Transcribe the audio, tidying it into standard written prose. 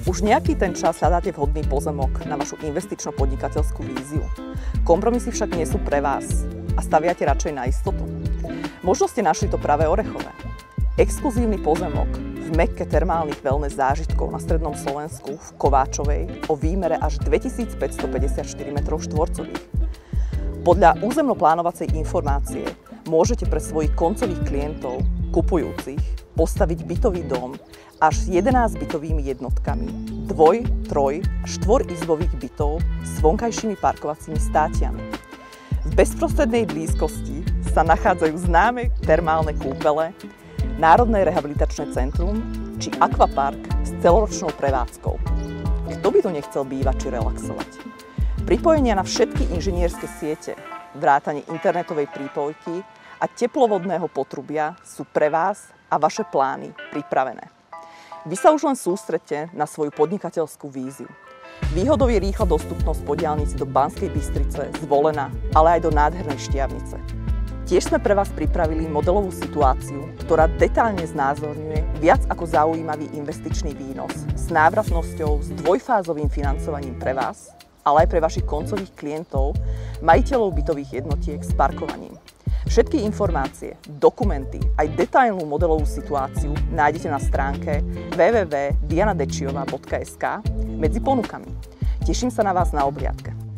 Už nejaký ten čas hľadáte vhodný pozemok na vašu investično-podnikateľskú víziu. Kompromisy však nie sú pre vás a staviate radšej na istotu. Možno ste našli to práve orechové. Exkluzívny pozemok v Mekke termálnych wellness zážitkov na strednom Slovensku v Kováčovej o výmere až 2554 m2. Podľa územno-plánovacej informácie môžete pre svojich koncových klientov, kupujúcich, postaviť bytový dom až s 11 bytovými jednotkami, 2-, 3-, 4-izbových bytov s vonkajšími parkovacími státiami. V bezprostrednej blízkosti sa nachádzajú známe termálne kúpele, Národné rehabilitačné centrum či akvapark s celoročnou prevádzkou. Kto by tu nechcel bývať či relaxovať? Pripojenia na všetky inžinierske siete, vrátane internetovej prípojky a teplovodného potrubia sú pre vás a vaše plány pripravené. Vy sa už len sústredte na svoju podnikateľskú víziu. Výhodou je rýchla dostupnosť po diaľnici do Banskej Bystrice, Zvolena, ale aj do nádhernej Štiavnice. Tiež sme pre vás pripravili modelovú situáciu, ktorá detailne znázorňuje viac ako zaujímavý investičný výnos s návratnosťou s dvojfázovým financovaním pre vás, ale aj pre vašich koncových klientov, majiteľov bytových jednotiek s parkovaním. Všetky informácie, dokumenty aj detailnú modelovú situáciu nájdete na stránke www.dianadečiova.sk medzi ponukami. Teším sa na vás na obhliadke.